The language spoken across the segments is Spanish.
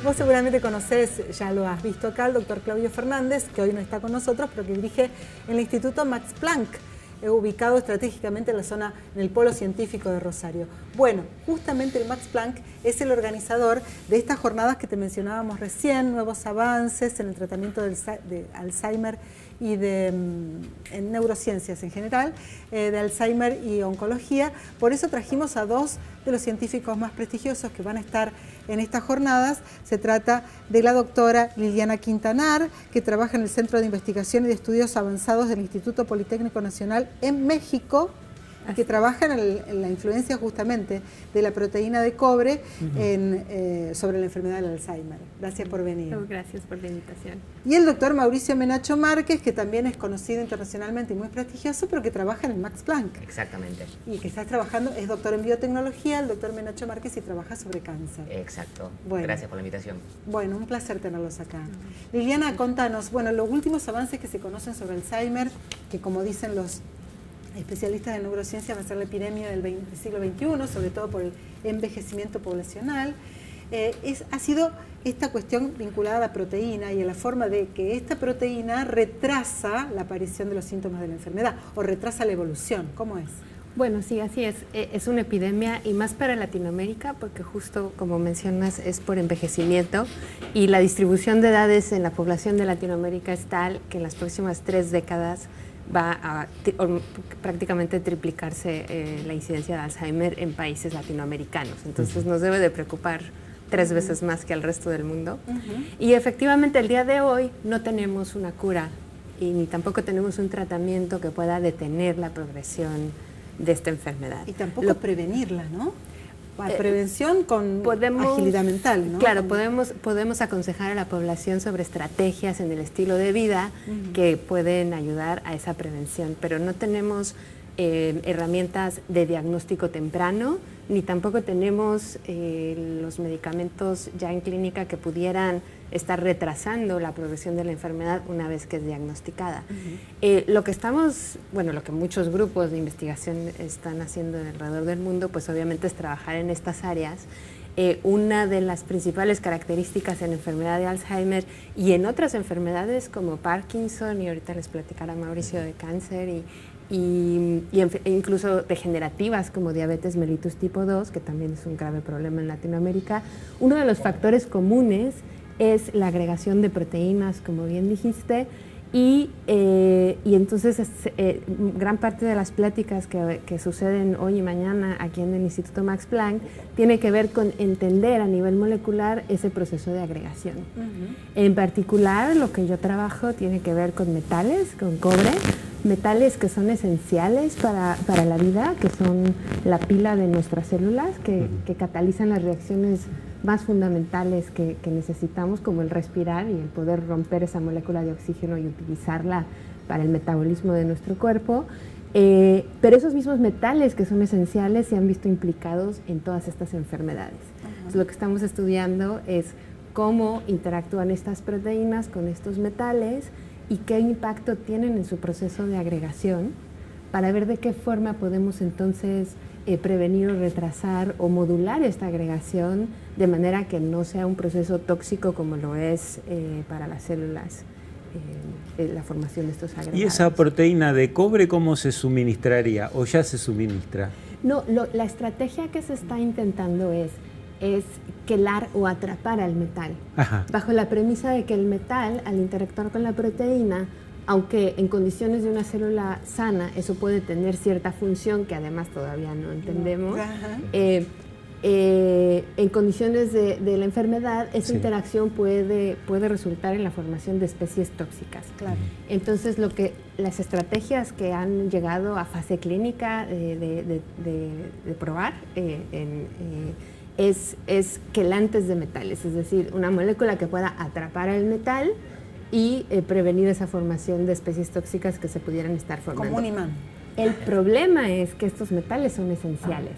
Vos seguramente conocés, ya lo has visto acá, al doctor Claudio Fernández, que hoy no está con nosotros, pero que dirige el Instituto Max Planck, ubicado estratégicamente en la zona, en el polo científico de Rosario. Bueno, justamente el Max Planck es el organizador de estas jornadas que te mencionábamos recién, nuevos avances en el tratamiento de Alzheimer y en neurociencias en general, de Alzheimer y oncología. Por eso trajimos a dos de los científicos más prestigiosos que van a estar en estas jornadas. Se trata de la doctora Liliana Quintanar, que trabaja en el Centro de Investigación y de Estudios Avanzados del Instituto Politécnico Nacional en México, que trabaja en la influencia justamente de la proteína de cobre sobre la enfermedad del Alzheimer. Gracias por venir. Gracias por la invitación. Y el doctor Mauricio Menacho Márquez, que también es conocido internacionalmente y muy prestigioso, pero que trabaja en el Max Planck. Exactamente. Y que está trabajando, es doctor en biotecnología, el doctor Menacho Márquez, y trabaja sobre cáncer. Exacto. Bueno. Gracias por la invitación. Bueno, un placer tenerlos acá. Liliana, contanos, bueno, los últimos avances que se conocen sobre Alzheimer, que como dicen los especialistas de neurociencia va a ser la epidemia del siglo XXI, sobre todo por el envejecimiento poblacional. Ha sido esta cuestión vinculada a la proteína y a la forma de que esta proteína retrasa la aparición de los síntomas de la enfermedad o retrasa la evolución. ¿Cómo es? Bueno, sí, así es. Es una epidemia y más para Latinoamérica porque justo como mencionas es por envejecimiento y la distribución de edades en la población de Latinoamérica es tal que en las próximas 3 décadas va a prácticamente triplicarse la incidencia de Alzheimer en países latinoamericanos. Entonces nos debe de preocupar 3 veces más que al resto del mundo. Y efectivamente el día de hoy no tenemos una cura y ni tampoco tenemos un tratamiento que pueda detener la progresión de esta enfermedad. Y tampoco prevenirla, ¿no? Prevención con agilidad mental, ¿no? Claro, podemos aconsejar a la población sobre estrategias en el estilo de vida que pueden ayudar a esa prevención, pero no tenemos herramientas de diagnóstico temprano, ni tampoco tenemos los medicamentos ya en clínica que pudieran estar retrasando la progresión de la enfermedad una vez que es diagnosticada. Lo que muchos grupos de investigación están haciendo alrededor del mundo, pues obviamente es trabajar en estas áreas. Una de las principales características en la enfermedad de Alzheimer y en otras enfermedades como Parkinson, y ahorita les platicará Mauricio de cáncer, incluso degenerativas como diabetes mellitus tipo 2, que también es un grave problema en Latinoamérica, uno de los factores comunes es la agregación de proteínas, como bien dijiste, y entonces gran parte de las pláticas que suceden hoy y mañana aquí en el Instituto Max Planck tiene que ver con entender a nivel molecular ese proceso de agregación. En particular, lo que yo trabajo tiene que ver con metales, con cobre, metales que son esenciales para la vida, que son la pila de nuestras células, que catalizan las reacciones más fundamentales que necesitamos, como el respirar y el poder romper esa molécula de oxígeno y utilizarla para el metabolismo de nuestro cuerpo. Pero esos mismos metales que son esenciales se han visto implicados en todas estas enfermedades. Entonces, lo que estamos estudiando es cómo interactúan estas proteínas con estos metales y qué impacto tienen en su proceso de agregación, para ver de qué forma podemos entonces prevenir o retrasar o modular esta agregación de manera que no sea un proceso tóxico como lo es para las células la formación de estos agregados. ¿Y esa proteína de cobre cómo se suministraría o ya se suministra? No, la estrategia que se está intentando es quelar o atrapar al metal, bajo la premisa de que el metal, al interactuar con la proteína, aunque en condiciones de una célula sana eso puede tener cierta función que además todavía no entendemos, en condiciones de la enfermedad esa interacción puede resultar en la formación de especies tóxicas. Entonces las estrategias que han llegado a fase clínica de probar es quelantes de metales, es decir, una molécula que pueda atrapar el metal y prevenir esa formación de especies tóxicas que se pudieran estar formando. Como un imán. El problema es que estos metales son esenciales.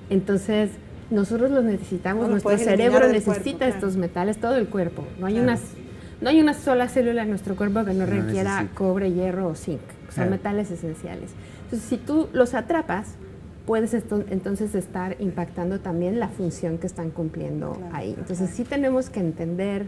Entonces, nosotros los necesitamos, nuestro cerebro necesita estos metales, todo el cuerpo. No hay una sola célula en nuestro cuerpo que no requiera cobre, hierro o zinc. Son metales esenciales. Entonces, si tú los atrapas, puedes entonces estar impactando también la función que están cumpliendo ahí. Entonces sí tenemos que entender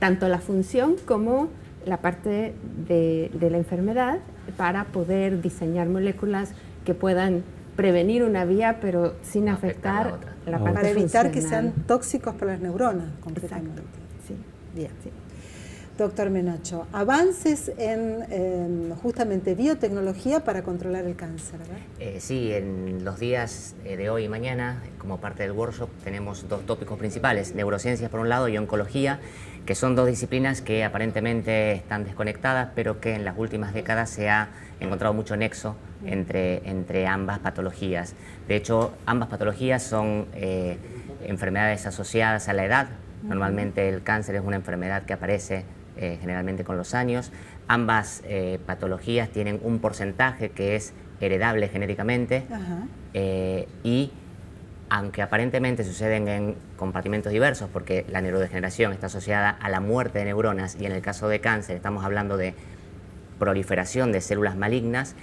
tanto la función como la parte de la enfermedad para poder diseñar moléculas que puedan prevenir una vía, pero sin afectar la parte para evitar funcional. que sean tóxicos para las neuronas, completamente. Exacto. Sí. Bien. Sí. Doctor Menacho, avances en justamente biotecnología para controlar el cáncer, ¿verdad? Sí, en los días de hoy y mañana, como parte del workshop, tenemos dos tópicos principales, neurociencias por un lado y oncología, que son dos disciplinas que aparentemente están desconectadas, pero que en las últimas décadas se ha encontrado mucho nexo entre ambas patologías. De hecho, ambas patologías son enfermedades asociadas a la edad. Normalmente el cáncer es una enfermedad que aparece generalmente con los años. Ambas patologías tienen un porcentaje que es heredable genéticamente y aunque aparentemente suceden en compartimentos diversos, porque la neurodegeneración está asociada a la muerte de neuronas y en el caso de cáncer estamos hablando de proliferación de células malignas,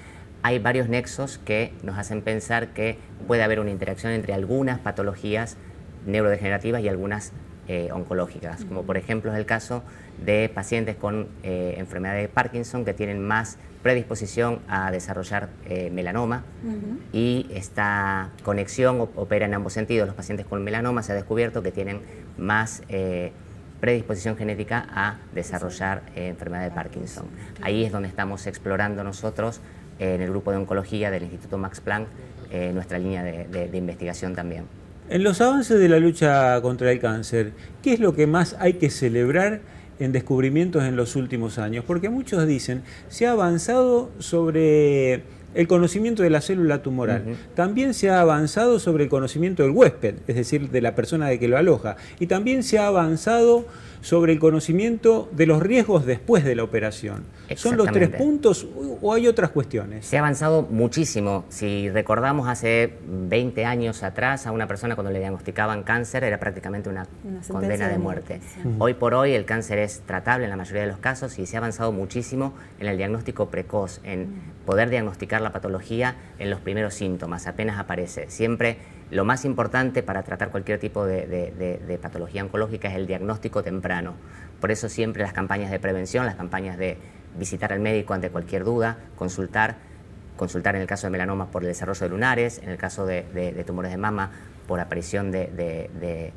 hay varios nexos que nos hacen pensar que puede haber una interacción entre algunas patologías neurodegenerativas y algunas oncológicas, como por ejemplo es el caso de pacientes con enfermedad de Parkinson que tienen más predisposición a desarrollar melanoma y esta conexión opera en ambos sentidos. Los pacientes con melanoma se ha descubierto que tienen más predisposición genética a desarrollar enfermedad de Parkinson. Ahí es donde estamos explorando nosotros en el grupo de oncología del Instituto Max Planck nuestra línea de investigación también. En los avances de la lucha contra el cáncer, ¿qué es lo que más hay que celebrar en descubrimientos en los últimos años? Porque muchos dicen, se ha avanzado sobre el conocimiento de la célula tumoral, también se ha avanzado sobre el conocimiento del huésped, es decir, de la persona de que lo aloja, y también se ha avanzado sobre el conocimiento de los riesgos después de la operación. ¿Son los tres puntos o hay otras cuestiones? Se ha avanzado muchísimo. Si recordamos hace 20 años atrás, a una persona cuando le diagnosticaban cáncer era prácticamente una condena de muerte. Hoy por hoy el cáncer es tratable en la mayoría de los casos y se ha avanzado muchísimo en el diagnóstico precoz, en poder diagnosticar la patología en los primeros síntomas, apenas aparece. Siempre lo más importante para tratar cualquier tipo de patología oncológica es el diagnóstico temprano. Por eso siempre las campañas de prevención, las campañas de visitar al médico ante cualquier duda, consultar en el caso de melanoma por el desarrollo de lunares, en el caso de tumores de mama por aparición de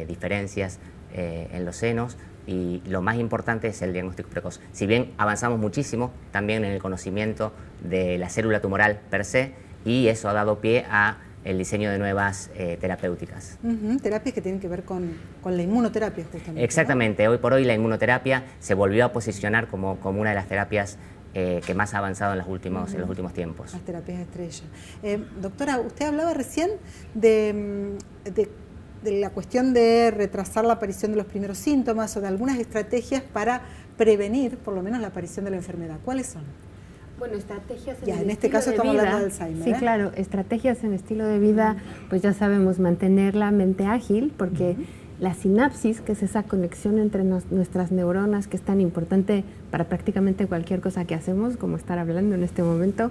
diferencias en los senos, y lo más importante es el diagnóstico precoz. Si bien avanzamos muchísimo también en el conocimiento de la célula tumoral per se, y eso ha dado pie a el diseño de nuevas terapéuticas. Terapias que tienen que ver con la inmunoterapia, justamente. Exactamente. ¿No? Hoy por hoy la inmunoterapia se volvió a posicionar como una de las terapias que más ha avanzado en los últimos tiempos. Las terapias estrella. Doctora, usted hablaba recién de la cuestión de retrasar la aparición de los primeros síntomas o de algunas estrategias para prevenir, por lo menos, la aparición de la enfermedad. ¿Cuáles son? Bueno, estrategias en este caso estamos hablando de Alzheimer. Sí, claro, estrategias en estilo de vida, pues ya sabemos, mantener la mente ágil, porque la sinapsis, que es esa conexión entre nuestras neuronas, que es tan importante para prácticamente cualquier cosa que hacemos, como estar hablando en este momento,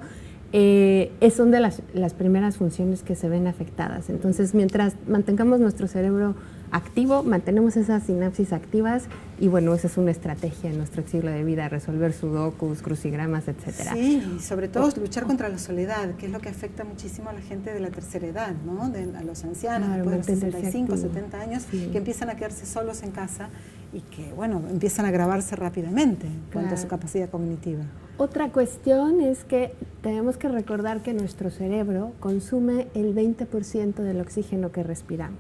son de las primeras funciones que se ven afectadas. Entonces, mientras mantengamos nuestro cerebro activo, mantenemos esas sinapsis activas y bueno, esa es una estrategia en nuestro estilo de vida, resolver sudokus, crucigramas, etcétera. Sí, y sobre todo luchar contra la soledad, que es lo que afecta muchísimo a la gente de la tercera edad, ¿no? A los ancianos, después de 65, 70 años, que empiezan a quedarse solos en casa y que, bueno, empiezan a agravarse rápidamente en cuanto a su capacidad cognitiva. Otra cuestión es que tenemos que recordar que nuestro cerebro consume el 20% del oxígeno que respiramos.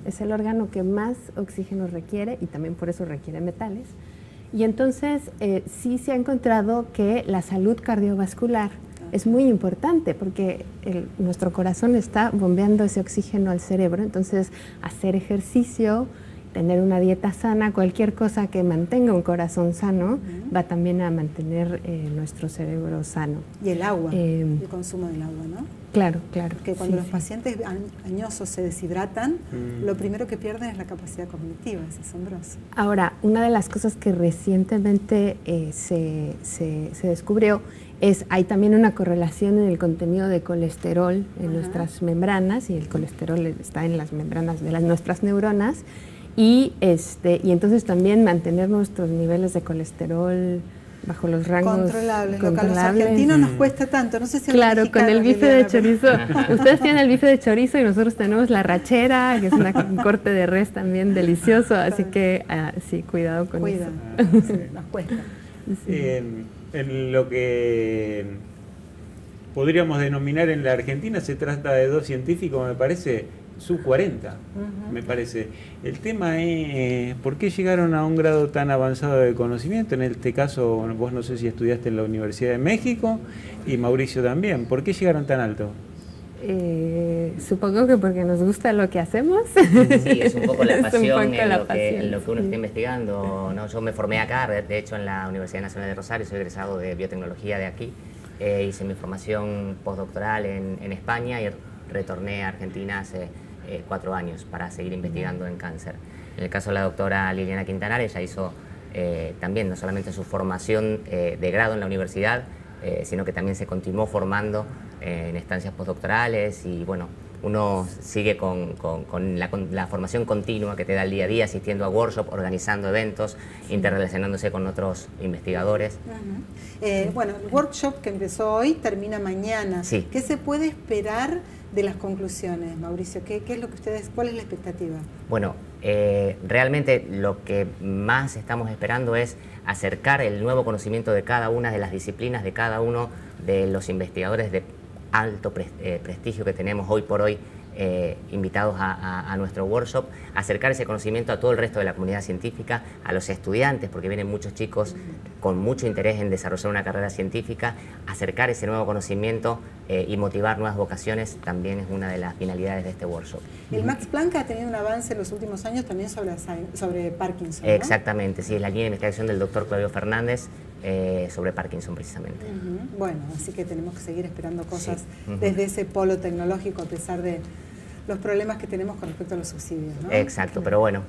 Es el órgano que más oxígeno requiere y también por eso requiere metales. Y entonces sí se ha encontrado que la salud cardiovascular es muy importante porque nuestro corazón está bombeando ese oxígeno al cerebro. Entonces hacer ejercicio, tener una dieta sana, cualquier cosa que mantenga un corazón sano, va también a mantener nuestro cerebro sano. Y el agua, el consumo del agua, ¿no? Claro, claro. Porque cuando los pacientes añosos se deshidratan, lo primero que pierden es la capacidad cognitiva, es asombroso. Ahora, una de las cosas que recientemente se descubrió hay también una correlación en el contenido de colesterol en nuestras membranas, y el colesterol está en las membranas de nuestras neuronas, y entonces también mantener nuestros niveles de colesterol bajo los rangos controlables. Lo que a los argentinos nos cuesta tanto, no sé si claro, con el bife de chorizo. Ustedes tienen el bife de chorizo y nosotros tenemos la rachera, que es un corte de res también delicioso, así que sí, cuidado con eso. Nos cuesta. Sí. En lo que podríamos denominar en la Argentina se trata de dos científicos, me parece, sub 40, me parece. El tema es, ¿por qué llegaron a un grado tan avanzado de conocimiento? En este caso, vos no sé si estudiaste en la Universidad de México y Mauricio también. ¿Por qué llegaron tan alto? Supongo que porque nos gusta lo que hacemos. Sí, es un poco la pasión en lo que uno está investigando, ¿no? Yo me formé acá, de hecho en la Universidad Nacional de Rosario, soy egresado de biotecnología de aquí. Hice mi formación postdoctoral en España y retorné a Argentina hace 4 años para seguir investigando en cáncer. En el caso de la doctora Liliana Quintanar, ella hizo también no solamente su formación de grado en la universidad, sino que también se continuó formando en estancias postdoctorales, y bueno, uno sigue con la formación continua que te da el día a día, asistiendo a workshops, organizando eventos, interrelacionándose con otros investigadores. Bueno, el workshop que empezó hoy termina mañana. Sí. ¿Qué se puede esperar de las conclusiones, Mauricio? ¿Qué es lo que cuál es la expectativa? Bueno, realmente lo que más estamos esperando es acercar el nuevo conocimiento de cada una de las disciplinas, de cada uno de los investigadores de alto prestigio que tenemos hoy por hoy invitados a nuestro workshop, acercar ese conocimiento a todo el resto de la comunidad científica, a los estudiantes, porque vienen muchos chicos con mucho interés en desarrollar una carrera científica, acercar ese nuevo conocimiento y motivar nuevas vocaciones también es una de las finalidades de este workshop. El Max Planck ha tenido un avance en los últimos años también sobre Parkinson, ¿no? Exactamente, sí, es la línea de investigación del doctor Claudio Fernández sobre Parkinson precisamente. Bueno, así que tenemos que seguir esperando cosas desde ese polo tecnológico, a pesar de los problemas que tenemos con respecto a los subsidios, ¿no? Exacto, pero bueno,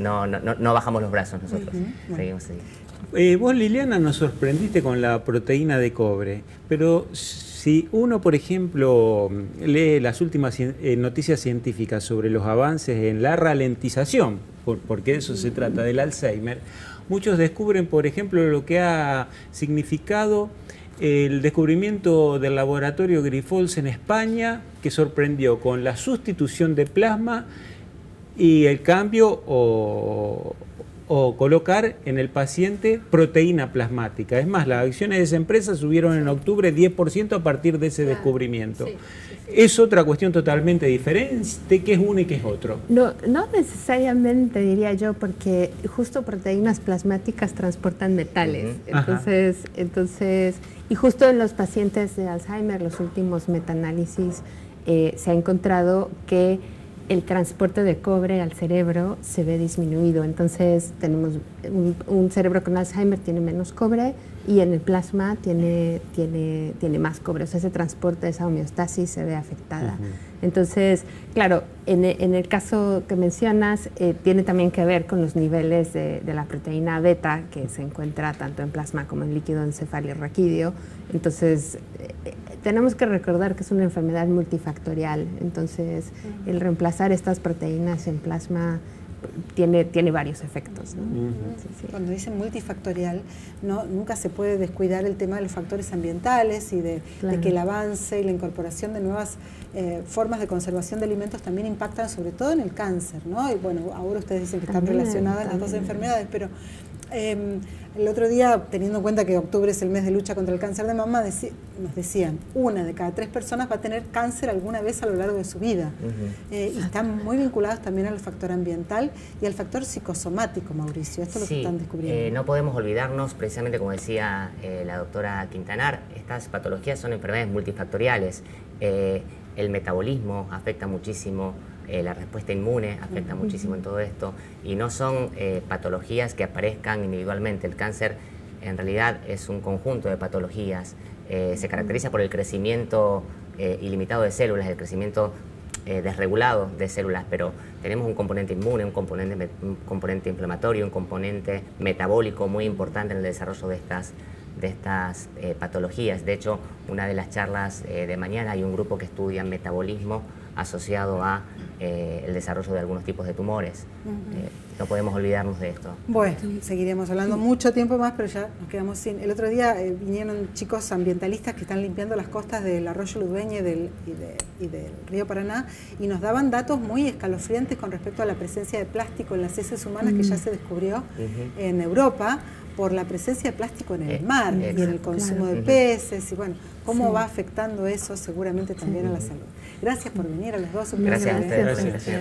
no bajamos los brazos nosotros, seguimos así. Vos, Liliana, nos sorprendiste con la proteína de cobre, pero si uno, por ejemplo, lee las últimas noticias científicas sobre los avances en la ralentización, porque de eso se trata, del Alzheimer, muchos descubren, por ejemplo, lo que ha significado el descubrimiento del laboratorio Grifols en España, que sorprendió con la sustitución de plasma y el cambio o colocar en el paciente proteína plasmática. Es más, las acciones de esa empresa subieron en octubre 10% a partir de ese descubrimiento. Es otra cuestión totalmente diferente, que es uno y que es otro. No necesariamente, diría yo, porque justo proteínas plasmáticas transportan metales. Entonces, y justo en los pacientes de Alzheimer, los últimos metaanálisis, se ha encontrado que el transporte de cobre al cerebro se ve disminuido. Entonces tenemos un cerebro con Alzheimer tiene menos cobre, y en el plasma tiene más cobre. O sea, ese transporte, esa homeostasis se ve afectada. Entonces, claro, en el caso que mencionas, tiene también que ver con los niveles de la proteína beta, que se encuentra tanto en plasma como en líquido encefalorraquídeo. Entonces, tenemos que recordar que es una enfermedad multifactorial. Entonces, el reemplazar estas proteínas en plasma tiene varios efectos, ¿no? Cuando dicen multifactorial, nunca se puede descuidar el tema de los factores ambientales y de que el avance y la incorporación de nuevas formas de conservación de alimentos también impactan sobre todo en el cáncer, ¿no? Y bueno, ahora ustedes dicen que están relacionadas las dos enfermedades, pero el otro día, teniendo en cuenta que octubre es el mes de lucha contra el cáncer de mama, nos decían, 1 de cada 3 personas va a tener cáncer alguna vez a lo largo de su vida. Y están muy vinculados también al factor ambiental y al factor psicosomático, Mauricio. Esto es lo que están descubriendo. No podemos olvidarnos, precisamente como decía la doctora Quintanar, estas patologías son enfermedades multifactoriales. El metabolismo afecta muchísimo la respuesta inmune afecta muchísimo en todo esto, y no son patologías que aparezcan individualmente. El cáncer en realidad es un conjunto de patologías. Se caracteriza por el crecimiento ilimitado de células, el crecimiento desregulado de células, pero tenemos un componente inmune, un componente inflamatorio, un componente metabólico muy importante en el desarrollo de estas patologías. De hecho, una de las charlas de mañana hay un grupo que estudia metabolismo asociado a el desarrollo de algunos tipos de tumores. No podemos olvidarnos de esto. Bueno, seguiremos hablando mucho tiempo más, pero ya nos quedamos sin... El otro día vinieron chicos ambientalistas que están limpiando las costas del arroyo Ludueña y del río Paraná, y nos daban datos muy escalofriantes con respecto a la presencia de plástico en las heces humanas que ya se descubrió en Europa, por la presencia de plástico en el mar y en el consumo de peces, y bueno, cómo va afectando eso seguramente también a la salud. Gracias por venir a los dos. Gracias a ustedes.